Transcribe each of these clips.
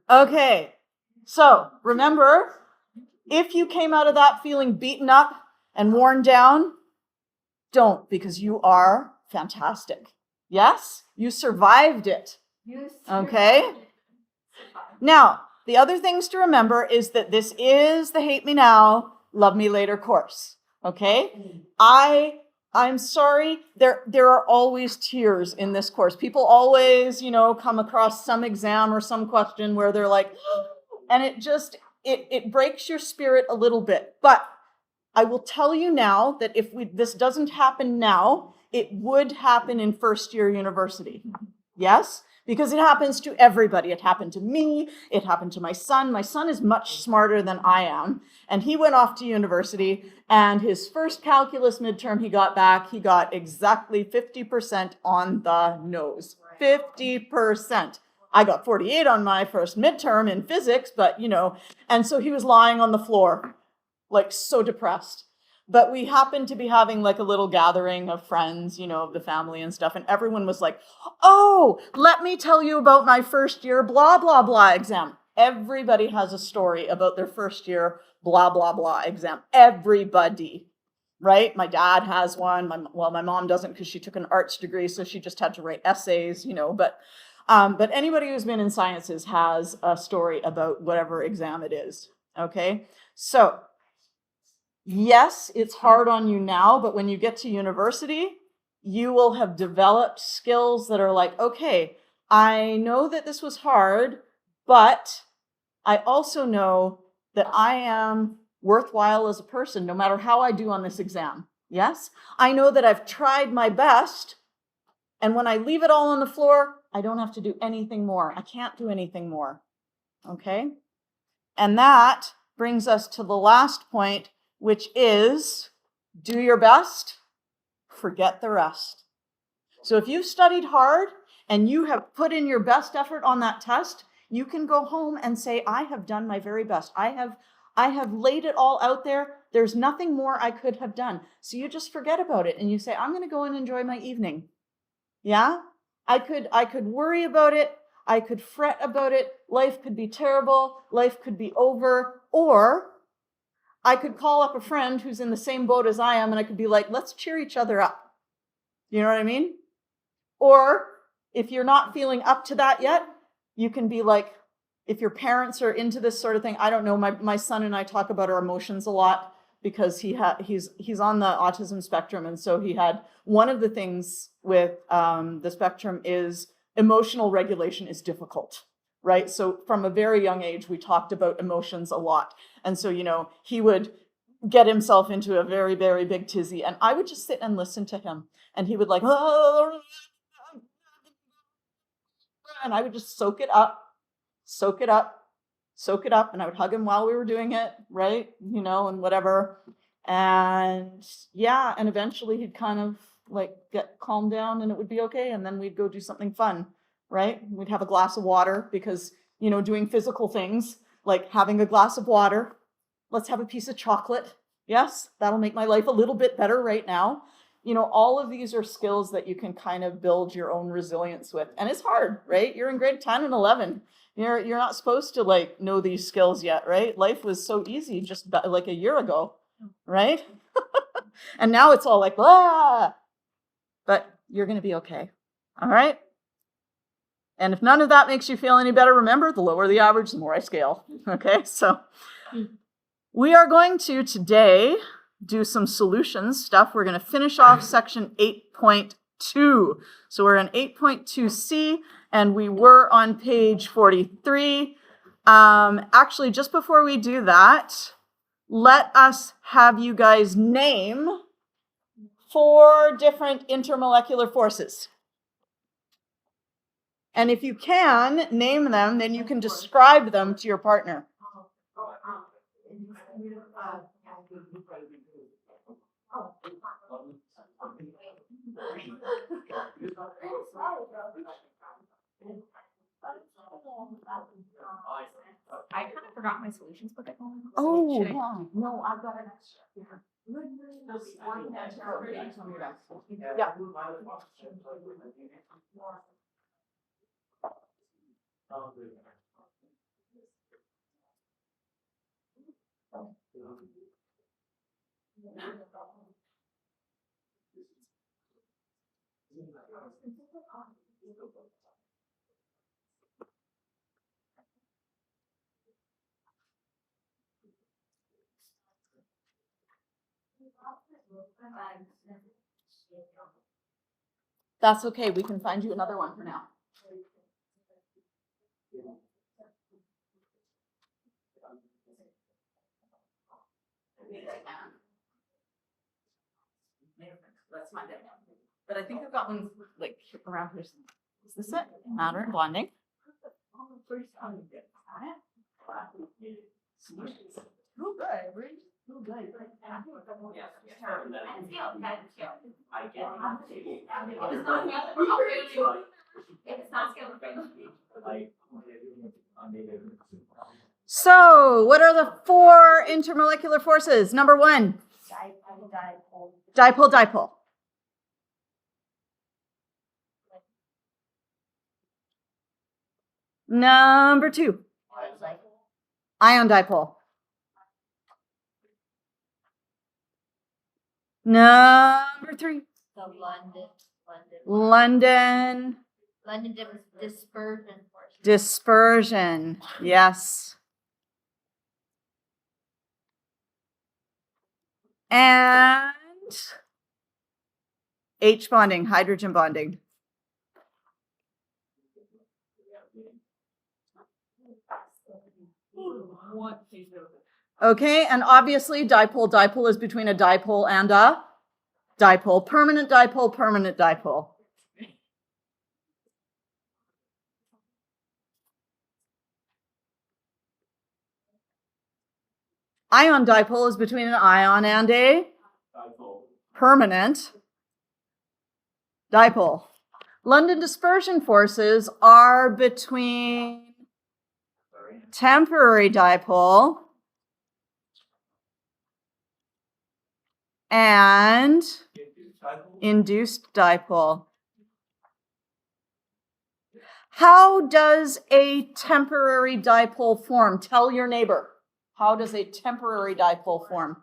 Okay, so remember, if you came out of that feeling beaten up and worn down, don't, because you are fantastic. Yes? You survived it. Okay? Now, the other things to remember is that this is the Hate Me Now, Love Me Later course. Okay? I'm sorry, there are always tears in this course. People always, come across some exam or some question where they're like, and it breaks your spirit a little bit. But I will tell you now that if this doesn't happen now, it would happen in first year university. Yes? Because it happens to everybody. It happened to me. It happened to my son. My son is much smarter than I am. And he went off to university. And his first calculus midterm he got back, he got exactly 50% on the nose. 50%. I got 48 on my first midterm in physics, but and so he was lying on the floor, like so depressed. But we happened to be having like a little gathering of friends, of the family and stuff. And everyone was like, oh, let me tell you about my first year blah, blah, blah exam. Everybody has a story about their first year blah, blah, blah exam. Everybody, right? My dad has one. My mom doesn't because she took an arts degree. So she just had to write essays, but anybody who's been in sciences has a story about whatever exam it is. Okay. So yes, it's hard on you now, but when you get to university, you will have developed skills that are like, okay, I know that this was hard, but I also know that I am worthwhile as a person, no matter how I do on this exam. Yes? I know that I've tried my best, and when I leave it all on the floor, I don't have to do anything more. I can't do anything more. Okay? And that brings us to the last point, which is do your best, forget the rest. So if you've studied hard and you have put in your best effort on that test, you can go home and say, I have done my very best. I have laid it all out there. There's nothing more I could have done. So you just forget about it and you say, I'm going to go and enjoy my evening. Yeah? I could worry about it. I could fret about it. Life could be terrible. Life could be over. Or I could call up a friend who's in the same boat as I am, and I could be like, let's cheer each other up. You know what I mean? Or if you're not feeling up to that yet, you can be like, if your parents are into this sort of thing, I don't know, my son and I talk about our emotions a lot because he's on the autism spectrum. And so he had one of the things with the spectrum is emotional regulation is difficult. Right? So from a very young age, we talked about emotions a lot. And so, he would get himself into a very, very big tizzy. And I would just sit and listen to him. And he would like, oh, and I would just soak it up. And I would hug him while we were doing it, right? And whatever. And yeah, and eventually he'd kind of like get calmed down and it would be okay. And then we'd go do something fun. Right? We'd have a glass of water because, doing physical things like having a glass of water. Let's have a piece of chocolate. Yes, that'll make my life a little bit better right now. All of these are skills that you can kind of build your own resilience with. And it's hard, right? You're in grade 10 and 11. You're not supposed to like know these skills yet, right? Life was so easy just like a year ago, right? And now it's all like, ah, but you're going to be okay. All right? And if none of that makes you feel any better, remember, the lower the average, the more I scale. Okay, so we are going to today do some solutions stuff. We're going to finish off section 8.2. So we're in 8.2C, and we were on page 43. Actually, just before we do that, let us have you guys name 4 different intermolecular forces. And if you can name them, then you can describe them to your partner. I kind of forgot my solutions book at home. Oh, yeah. No, I've got an extra. Yeah. That's okay. We can find you another one for now. Let's find it. But I think I've got one like around here. Is this it? Matter and bonding. So, what are the 4 intermolecular forces? Number 1. Dipole, dipole. Number 2. Ion dipole. Number 3. London dispersion force. Dispersion, yes. And H bonding, hydrogen bonding. Okay, and obviously dipole, dipole is between a dipole and a dipole. Permanent dipole, permanent dipole. Ion dipole is between an ion and a permanent dipole. London dispersion forces are between temporary dipole and induced dipole. How does a temporary dipole form? Tell your neighbor. How does a temporary dipole form?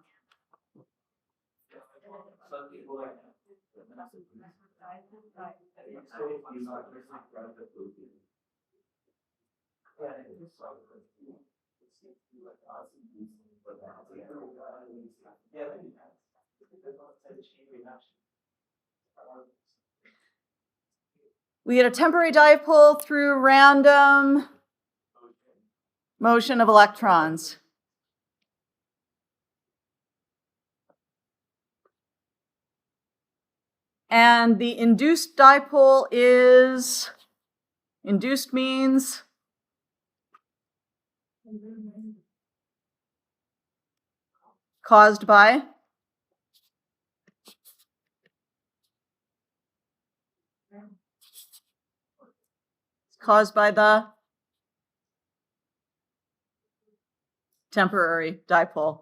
We get a temporary dipole through random motion of electrons. And the induced dipole is, induced means caused by. Caused by the temporary dipole.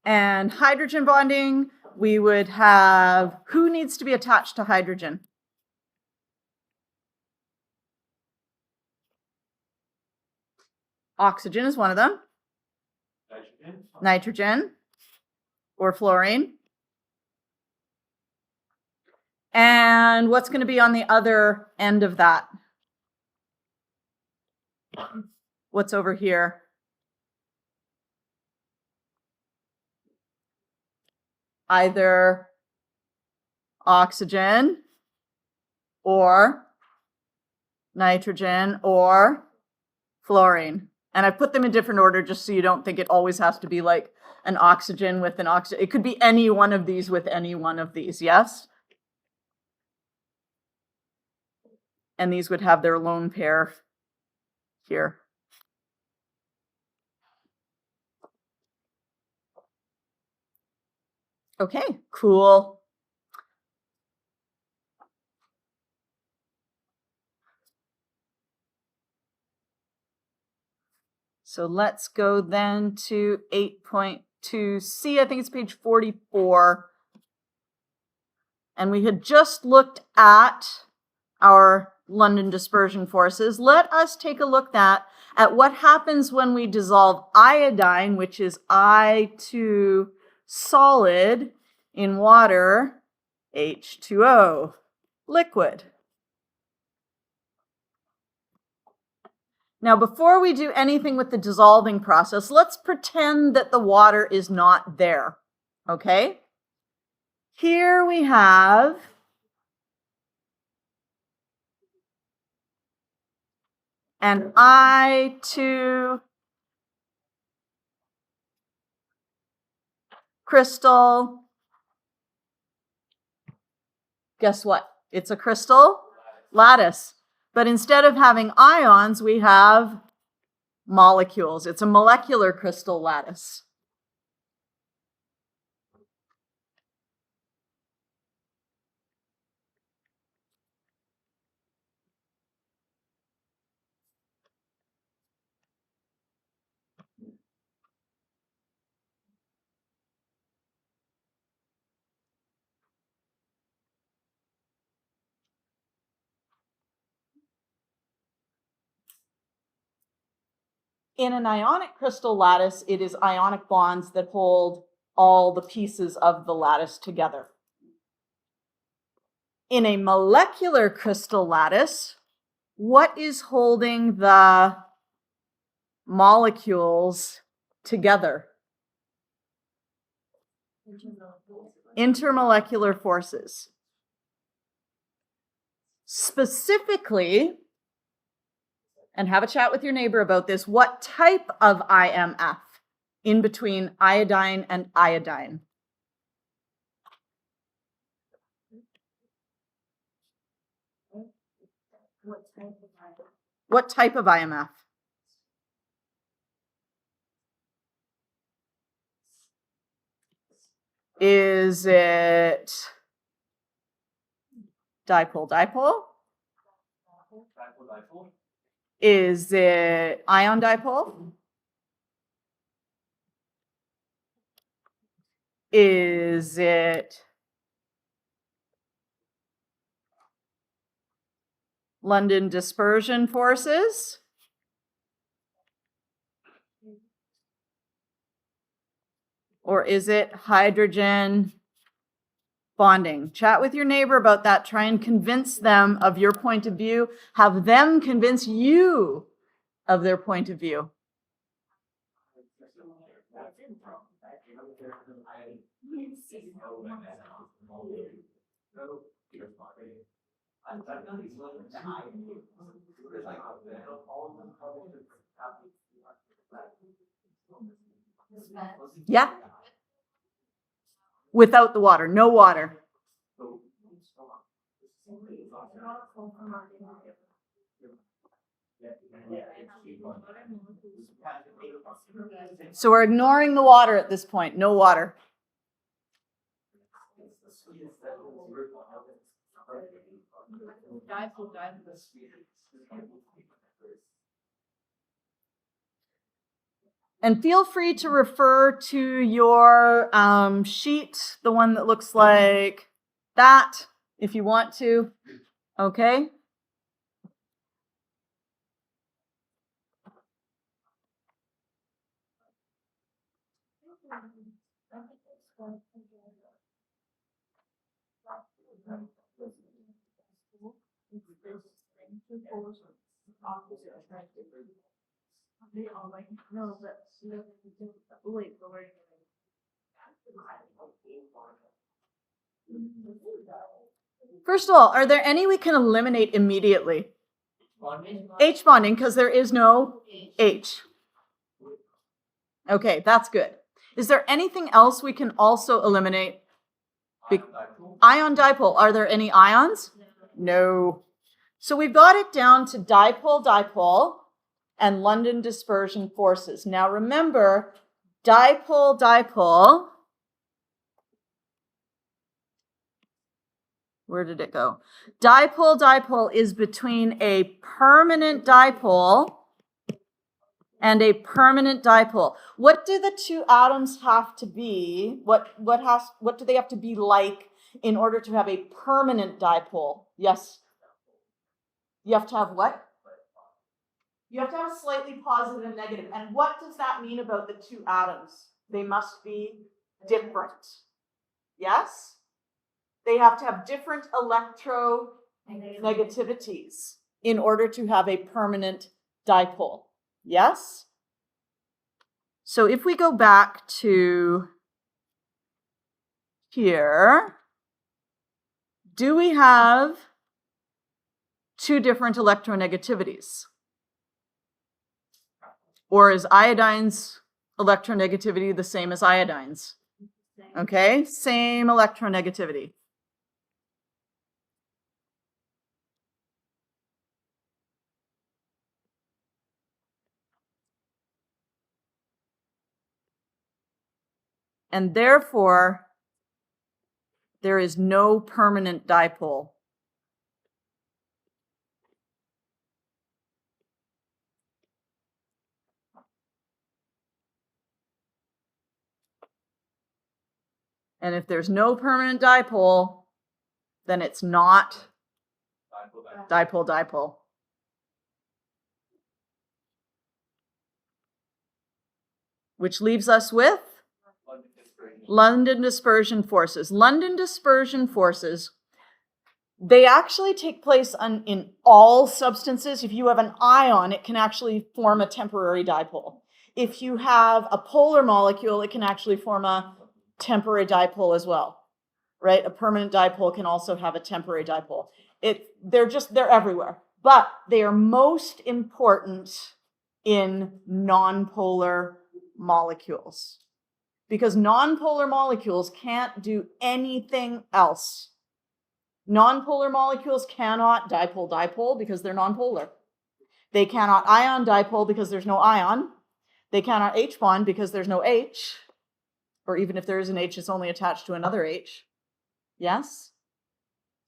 And hydrogen bonding, we would have, who needs to be attached to hydrogen? Oxygen is one of them. Nitrogen or fluorine. And what's going to be on the other end of that? What's over here? Either oxygen or nitrogen or fluorine. And I put them in different order just so you don't think it always has to be like an oxygen with an oxygen. It could be any one of these with any one of these, yes? And these would have their lone pair here. Okay, cool. So let's go then to 8.2. to see, I think it's page 44. And we had just looked at our London dispersion forces. Let us take a look at what happens when we dissolve iodine, which is I2 solid, in water, H2O, liquid. Now, before we do anything with the dissolving process, let's pretend that the water is not there, okay? Here we have an I2 crystal. Guess what? It's a crystal lattice. But instead of having ions, we have molecules. It's a molecular crystal lattice. In an ionic crystal lattice, it is ionic bonds that hold all the pieces of the lattice together. In a molecular crystal lattice, what is holding the molecules together? Intermolecular forces. Specifically, and have a chat with your neighbor about this, what type of IMF in between iodine and iodine? What type of IMF? Is it dipole-dipole? Is it ion dipole? Is it London dispersion forces? Or is it hydrogen bonding? Chat with your neighbor about that. Try and convince them of your point of view. Have them convince you of their point of view. Yeah. Without the water, no water. So we're ignoring the water at this point, no water. And feel free to refer to your sheet, the one that looks like that, if you want to, okay? First of all, are there any we can eliminate immediately? H bonding, because there is no H. Okay, that's good. Is there anything else we can also eliminate? Ion dipole, are there any ions? No. So we've got it down to dipole-dipole and London dispersion forces. Now remember, dipole-dipole, where did it go? Dipole-dipole is between a permanent dipole and a permanent dipole. What do the two atoms have to be? What do they have to be like in order to have a permanent dipole? Yes. You have to have what? You have to have a slightly positive and negative. And what does that mean about the two atoms? They must be different. Yes? They have to have different electronegativities in order to have a permanent dipole. Yes? So if we go back to here, do we have two different electronegativities? Or is iodine's electronegativity the same as iodine's? Okay, same electronegativity. And therefore, there is no permanent dipole. And if there's no permanent dipole, then it's not dipole-dipole. Which leaves us with London dispersion forces. London dispersion forces, they actually take place in all substances. If you have an ion, it can actually form a temporary dipole. If you have a polar molecule, it can actually form a temporary dipole as well, right? A permanent dipole can also have a temporary dipole. They're everywhere, but they are most important in nonpolar molecules, because nonpolar molecules can't do anything else. Nonpolar molecules cannot dipole-dipole because they're nonpolar. They cannot ion-dipole because there's no ion. They cannot H-bond because there's no H, or even if there is an H, it's only attached to another H. Yes?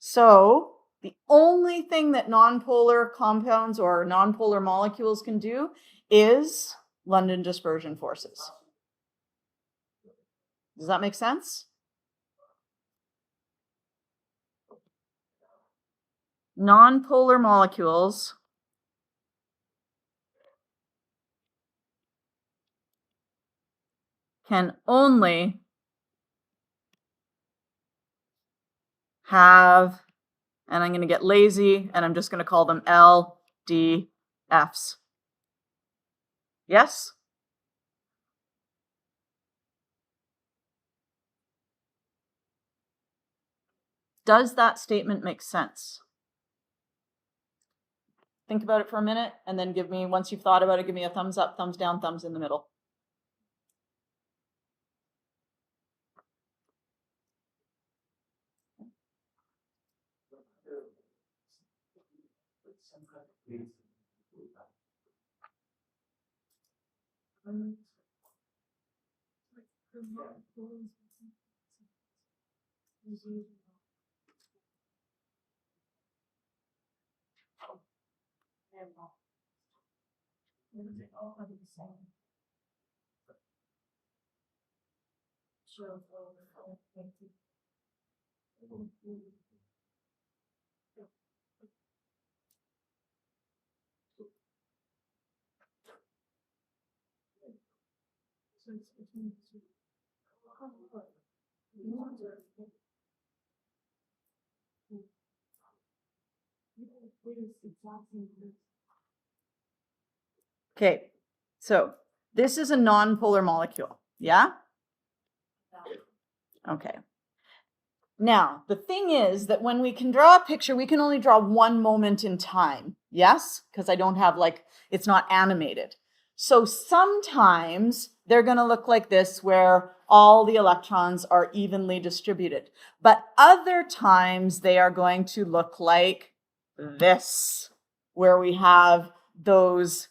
So the only thing that nonpolar compounds or nonpolar molecules can do is London dispersion forces. Does that make sense? Nonpolar molecules can only have, and I'm going to get lazy, and I'm just going to call them LDFs. Yes? Does that statement make sense? Think about it for a minute, and then give me, once you've thought about it, give me a thumbs up, thumbs down, thumbs in the middle. Okay, so this is a nonpolar molecule, yeah? Okay. Now, the thing is that when we can draw a picture, we can only draw one moment in time, yes? Because I don't have it's not animated. So sometimes they're going to look like this, where all the electrons are evenly distributed. But other times they are going to look like this, where we have those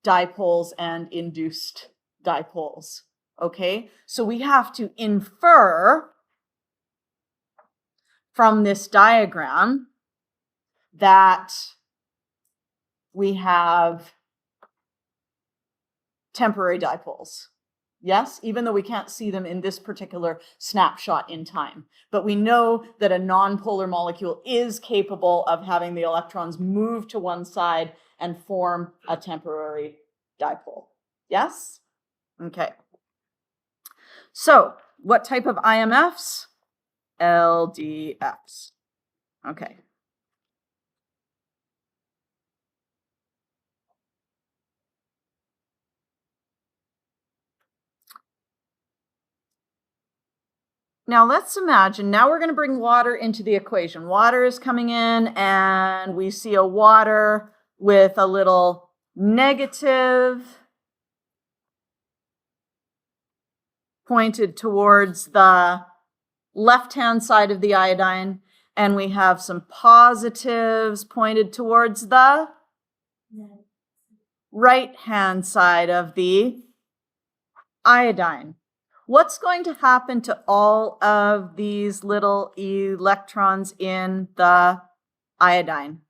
dipoles and induced dipoles, okay? So we have to infer from this diagram that we have temporary dipoles. Yes, even though we can't see them in this particular snapshot in time. But we know that a nonpolar molecule is capable of having the electrons move to one side and form a temporary dipole. Yes? Okay. So, what type of IMFs? LDFs. Okay. Now let's imagine, now we're going to bring water into the equation. Water is coming in and we see a water with a little negative pointed towards the left-hand side of the iodine, and we have some positives pointed towards the right-hand side of the iodine. What's going to happen to all of these little electrons in the iodine?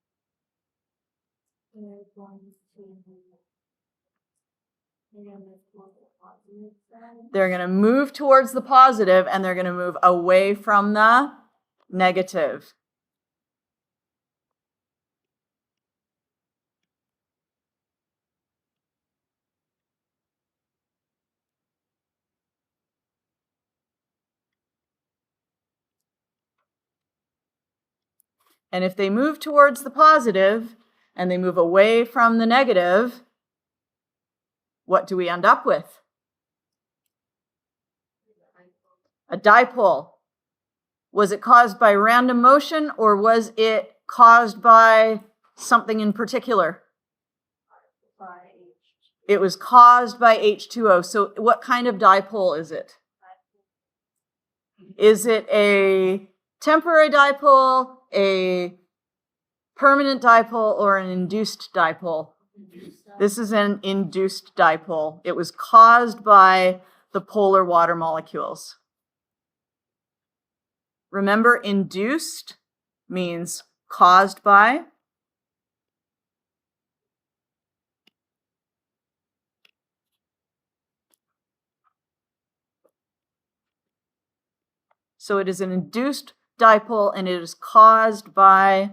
They're going to move towards the positive and they're going to move away from the negative. And if they move towards the positive and they move away from the negative, what do we end up with? A dipole. Was it caused by random motion or was it caused by something in particular? It was caused by H2O. So what kind of dipole is it? Is it a temporary dipole, a permanent dipole, or an induced dipole? This is an induced dipole. It was caused by the polar water molecules. Remember, induced means caused by. So it is an induced dipole and it is caused by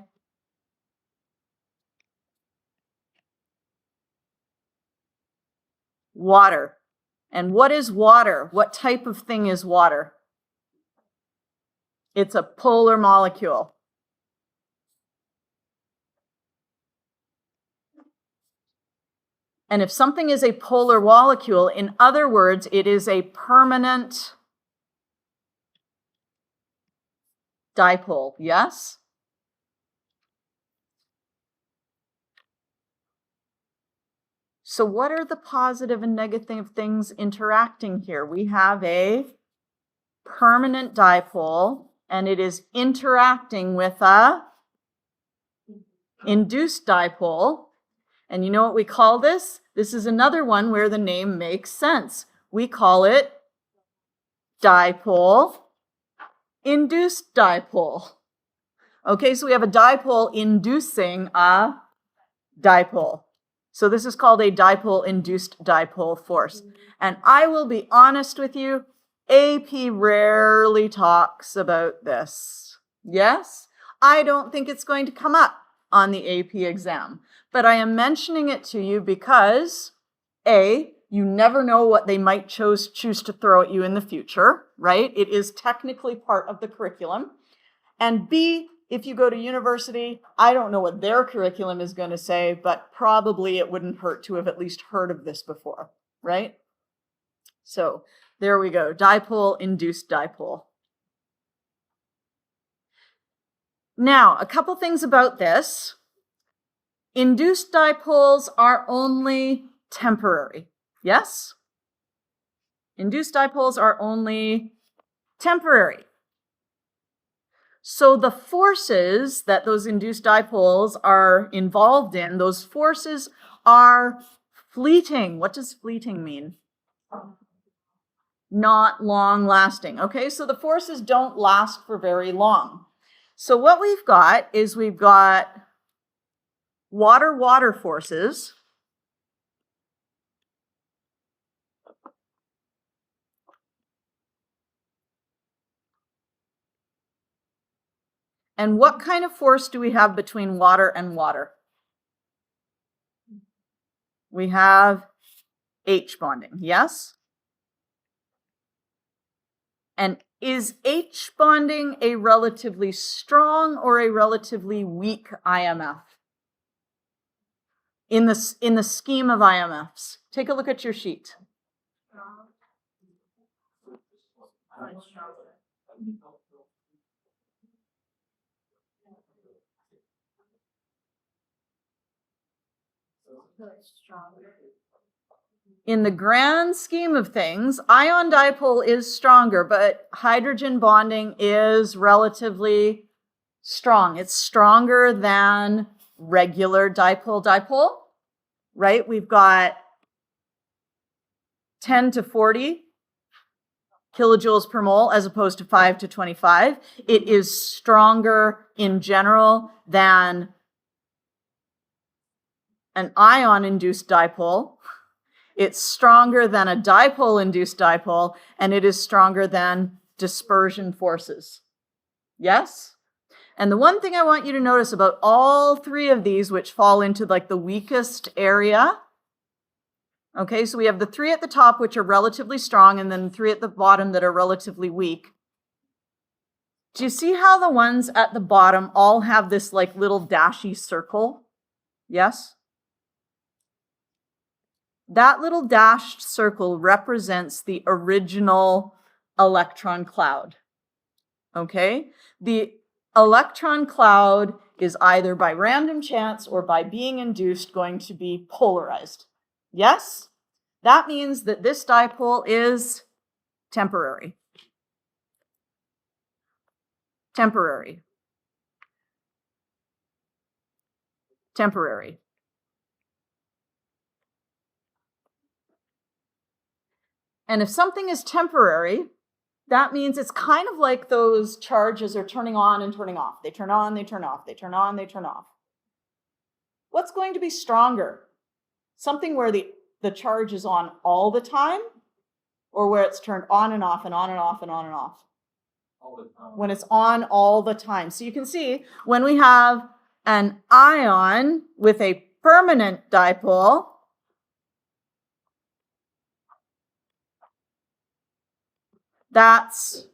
water. And what is water? What type of thing is water? It's a polar molecule. And if something is a polar molecule, in other words, it is a permanent dipole, yes? So what are the positive and negative things interacting here? We have a permanent dipole, and it is interacting with a induced dipole. And you know what we call this? This is another one where the name makes sense. We call it dipole, induced dipole. Okay, so we have a dipole inducing a dipole. So this is called a dipole-induced dipole force. And I will be honest with you, AP rarely talks about this. Yes, I don't think it's going to come up on the AP exam, but I am mentioning it to you because A, you never know what they might choose to throw at you in the future, right? It is technically part of the curriculum. And B, if you go to university, I don't know what their curriculum is going to say, but probably it wouldn't hurt to have at least heard of this before, right? So there we go, dipole-induced dipole. Now, a couple things about this. Induced dipoles are only temporary, yes? Induced dipoles are only temporary. So the forces that those induced dipoles are involved in, those forces are fleeting. What does fleeting mean? Not long lasting. Okay, so the forces don't last for very long. So what we've got is we've got water-water forces And what kind of force do we have between water and water? We have H bonding, yes? And is H bonding a relatively strong or a relatively weak IMF? In the scheme of IMFs. Take a look at your sheet. In the grand scheme of things, ion dipole is stronger, but hydrogen bonding is relatively strong. It's stronger than regular dipole, right? We've got 10 to 40 kilojoules per mole as opposed to 5 to 25. It is stronger in general than an ion-induced dipole. It's stronger than a dipole-induced dipole, and it is stronger than dispersion forces. Yes? And the one thing I want you to notice about all three of these, which fall into like the weakest area, okay, so we have the three at the top, which are relatively strong, and then three at the bottom that are relatively weak. Do you see how the ones at the bottom all have this like little dashy circle? Yes? That little dashed circle represents the original electron cloud, okay? The electron cloud is either by random chance or by being induced going to be polarized. Yes? That means that this dipole is temporary. Temporary. Temporary. And if something is temporary, that means it's kind of like those charges are turning on and turning off. They turn on, they turn off, they turn on, they turn off. What's going to be stronger? Something where the charge is on all the time, or where it's turned on and off and on and off and on and off? All the time. When it's on all the time. So you can see when we have an ion with a permanent dipole, that's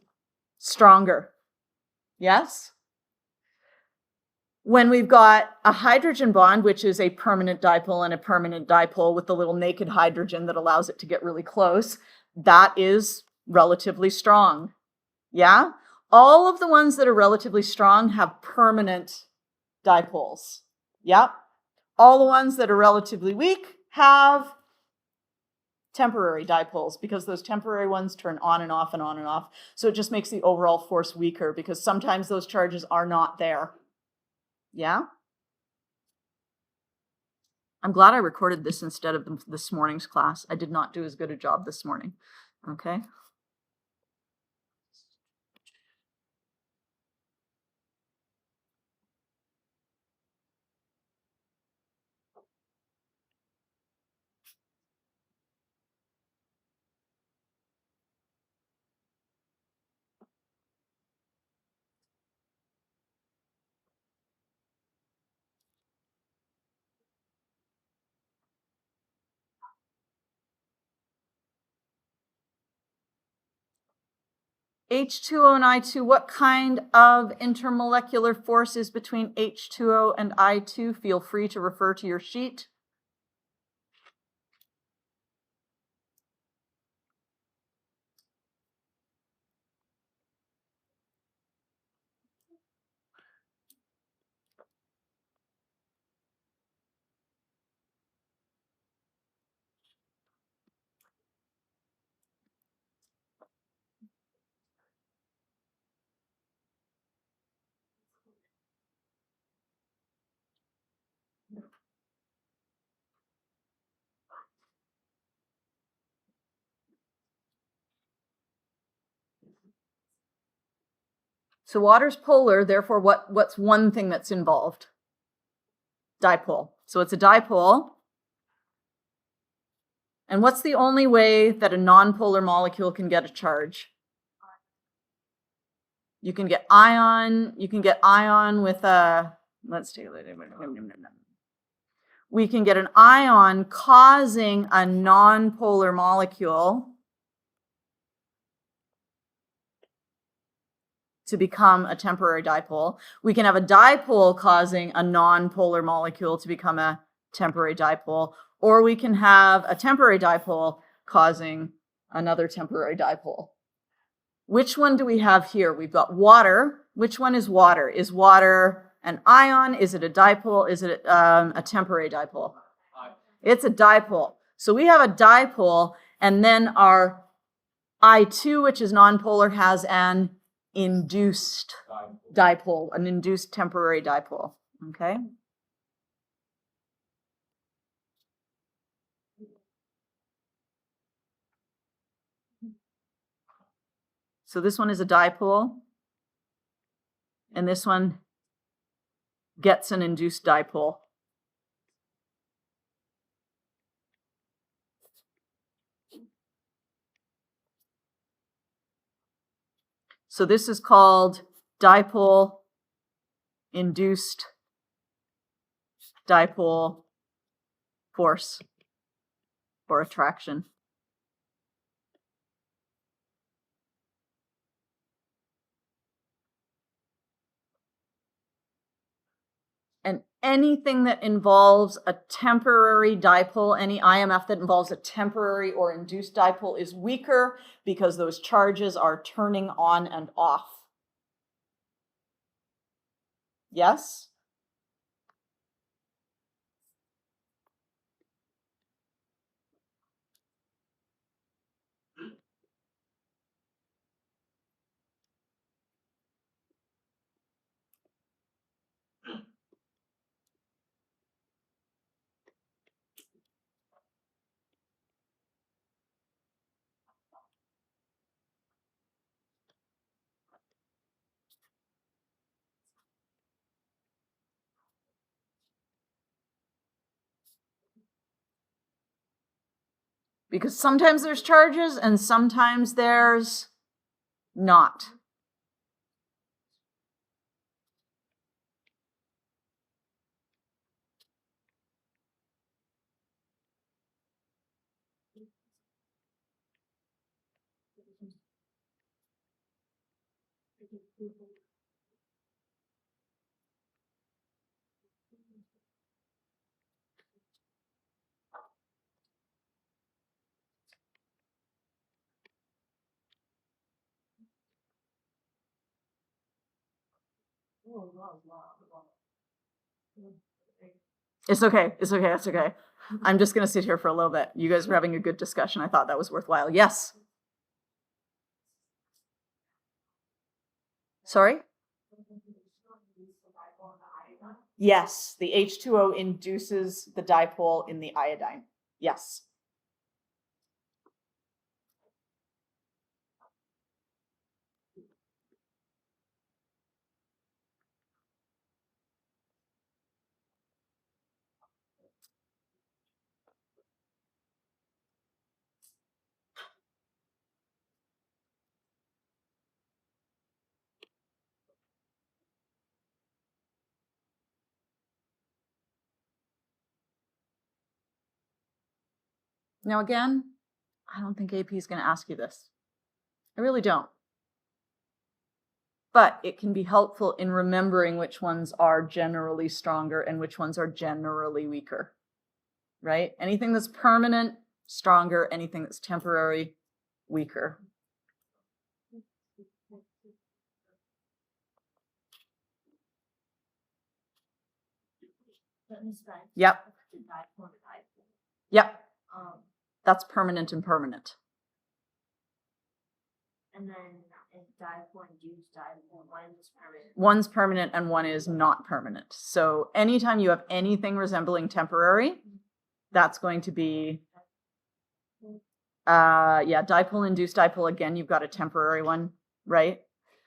stronger. Yes? When we've got a hydrogen bond, which is a permanent dipole and a permanent dipole with the little naked hydrogen that allows it to get really close, that is relatively strong. Yeah? All of the ones that are relatively strong have permanent dipoles. Yep. All the ones that are relatively weak have temporary dipoles because those temporary ones turn on and off and on and off. So it just makes the overall force weaker because sometimes those charges are not there. Yeah? I'm glad I recorded this instead of this morning's class. I did not do as good a job this morning. Okay? H2O and I2, what kind of intermolecular force is between H2O and I2? Feel free to refer to your sheet. So water's polar, therefore what's one thing that's involved? Dipole. So it's a dipole. And what's the only way that a nonpolar molecule can get a charge? You can get ion with a, let's take a look. We can get an ion causing a nonpolar molecule to become a temporary dipole. We can have a dipole causing a nonpolar molecule to become a temporary dipole, or we can have a temporary dipole causing another temporary dipole. Which one do we have here? We've got water. Which one is water? Is water an ion? Is it a dipole? Is it a temporary dipole? It's a dipole. So we have a dipole, and then our I2, which is nonpolar, has an induced dipole, an induced temporary dipole. Okay. So this one is a dipole, and this one gets an induced dipole. So this is called dipole induced dipole force or attraction. And anything that involves a temporary dipole, any IMF that involves a temporary or induced dipole is weaker because those charges are turning on and off. Yes? Because sometimes there's charges and sometimes there's not. It's okay. It's okay. That's okay. I'm just going to sit here for a little bit. You guys were having a good discussion. I thought that was worthwhile. Yes. Sorry? Yes, the H2O induces the dipole in the iodine. Yes. Now, again, I don't think AP is going to ask you this. I really don't. But it can be helpful in remembering which ones are generally stronger and which ones are generally weaker, right? Anything that's permanent, stronger. Anything that's temporary, weaker. Yep. Yep. That's permanent and permanent. And then dipole induced dipole, one's permanent. One's permanent and one is not permanent. So anytime you have anything resembling temporary, that's going to be, dipole induced dipole, again, you've got a temporary one, right?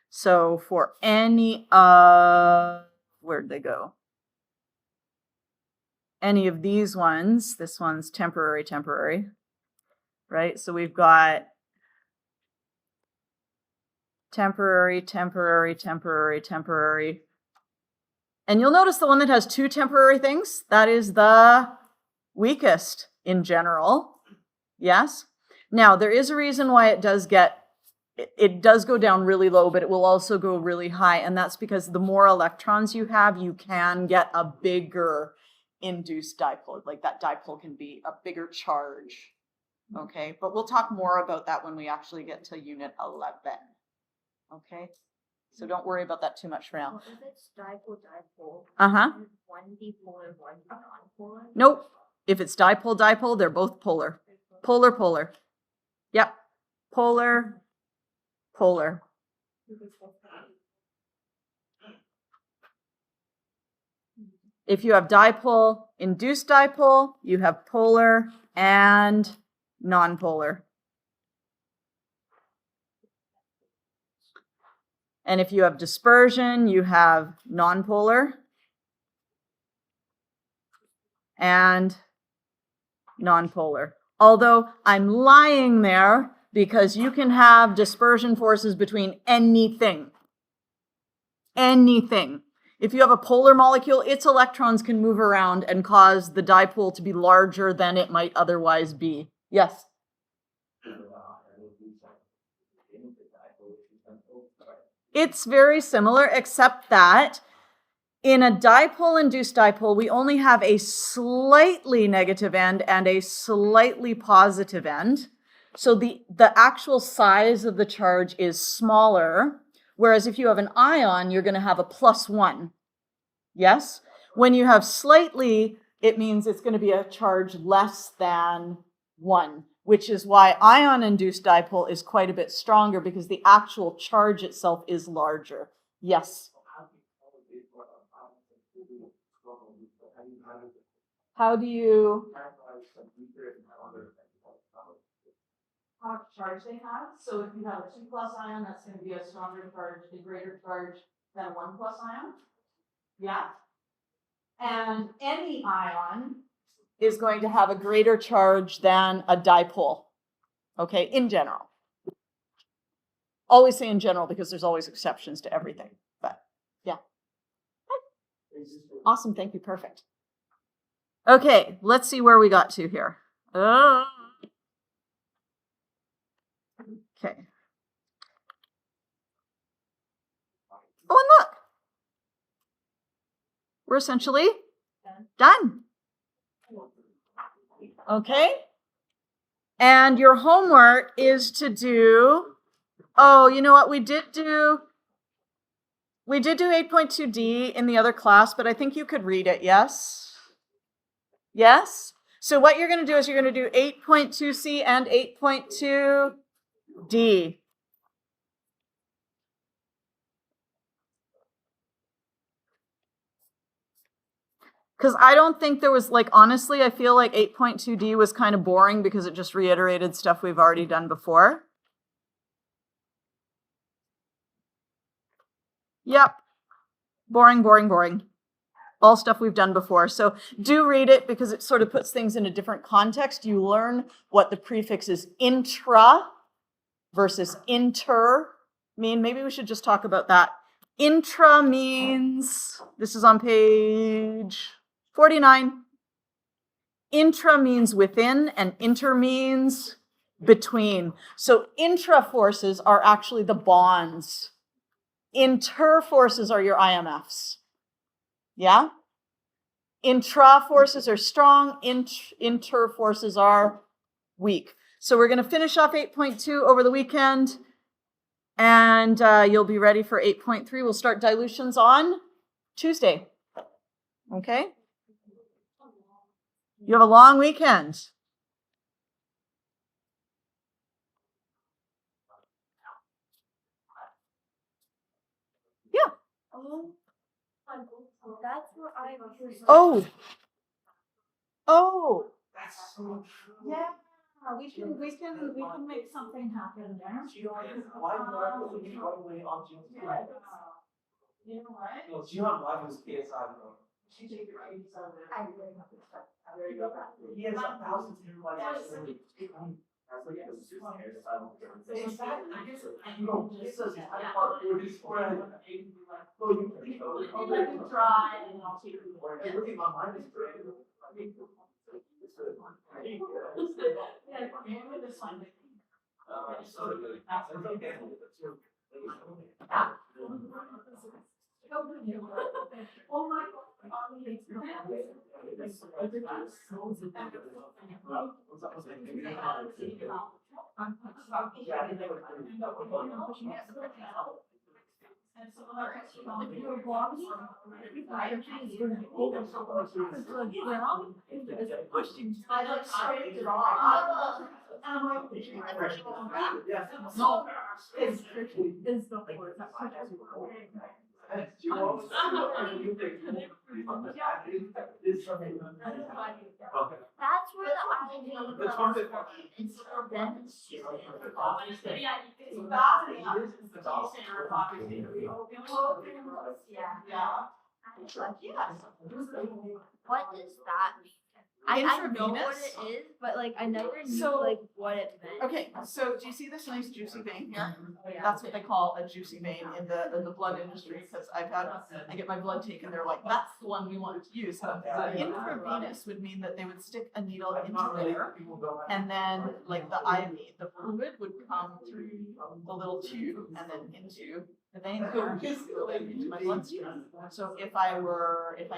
So for any where'd they go? Any of these ones, this one's temporary, right? So we've got temporary, temporary, temporary, temporary. And you'll notice the one that has two temporary things, that is the weakest in general. Yes? Now, there is a reason why it does go down really low, but it will also go really high. And that's because the more electrons you have, you can get a bigger induced dipole. Like that dipole can be a bigger charge. Okay, but we'll talk more about that when we actually get to unit 11. Okay, so don't worry about that too much for now. Well, if it's dipole, Uh-huh. and one dipolar, one non-polar. Nope. If it's dipole, they're both polar. Polar, polar. Yep. Polar, polar. If you have dipole, induced dipole, you have polar and nonpolar. And if you have dispersion, you have nonpolar and nonpolar. Although I'm lying there because you can have dispersion forces between anything. Anything. If you have a polar molecule, its electrons can move around and cause the dipole to be larger than it might otherwise be. Yes? It's very similar, except that in a dipole-induced dipole, we only have a slightly negative end and a slightly positive end. So the actual size of the charge is smaller, whereas if you have an ion, you're going to have a +1. Yes? When you have slightly, it means it's going to be a charge less than 1, which is why ion-induced dipole is quite a bit stronger because the actual charge itself is larger. Yes? How do you... how much charge they have? So if you have a 2+ ion, that's going to be a stronger charge, a greater charge than a 1+ ion. Yeah? And any ion is going to have a greater charge than a dipole. Okay, in general. Always say in general because there's always exceptions to everything. But yeah. Awesome, thank you, perfect. Okay, let's see where we got to here. Okay. Oh, and look. We're essentially done. Okay. And your homework is to do, oh, you know what? We did do 8.2D in the other class, but I think you could read it, yes? Yes? So what you're going to do is you're going to do 8.2C and 8.2D. Because I don't think there was, like, honestly, I feel like 8.2D was kind of boring because it just reiterated stuff we've already done before. Yep. Boring, boring, boring. All stuff we've done before. So do read it because it sort of puts things in a different context. You learn what the prefixes intra versus inter mean. Maybe we should just talk about that. Intra means, this is on page 49. Intra means within and inter means between. So intra forces are actually the bonds. Inter forces are your IMFs. Yeah? Intra forces are strong, inter forces are weak. So we're going to finish off 8.2 over the weekend, and you'll be ready for 8.3. We'll start dilutions on Tuesday. Okay? You have a long weekend. Yeah. That's what I was. Oh. Oh. Yeah. We can make something happen there. You know what? I really He has thousands of That's where the IV comes from. It's then what does that mean? I know what Intravenous? it is, but like I never knew So- like what it meant. Okay, so do you see this nice juicy vein here? Yeah. That's what they call a juicy vein in the blood industry, because I get my blood taken, they're like, that's the one we want to use. Intravenous would mean that they would stick a needle into there, and then like the IV, the fluid would come through the little tube and then into the vein into my bloodstream. So if I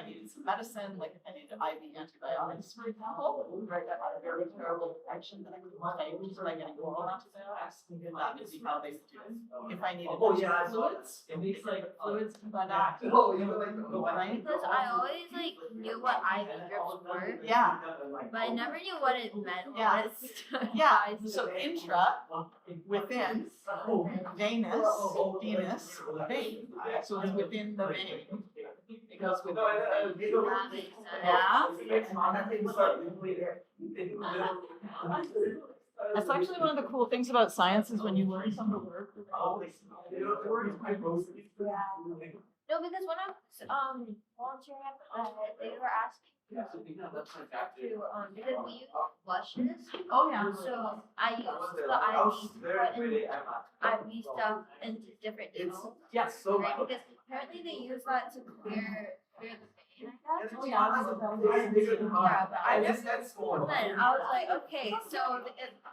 needed some medicine, like if I needed IV antibiotics, for example, right, I had a very terrible infection that I couldn't take by getting oral antibiotics, that would be how they would do it. If I needed fluids, it's like fluids by that, right? Because I always like knew what IV drips were, Yeah, but I never knew what it meant. Yeah. What it yeah, so intra, within, venous, venous, vein, so it's within the vein. It goes within the vein. That makes sense. Yeah. That's actually one of the cool things about science is when you learn some of the words. No, because when I was volunteering at they were asking to because we use flushes. Oh, yeah. So I used the IV to put in IV stuff into different needles. Yes. Right? Because apparently they use that to clear the vein, I guess. Yeah, but I guess that's cool. then I was like, okay, so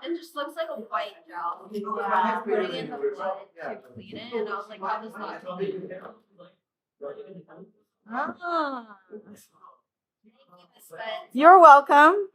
it just looks like a white gel. Yeah. Putting in the blood to clean it, and I was like, how does that clean? Ah. Thank you, Miss Spence. You're welcome.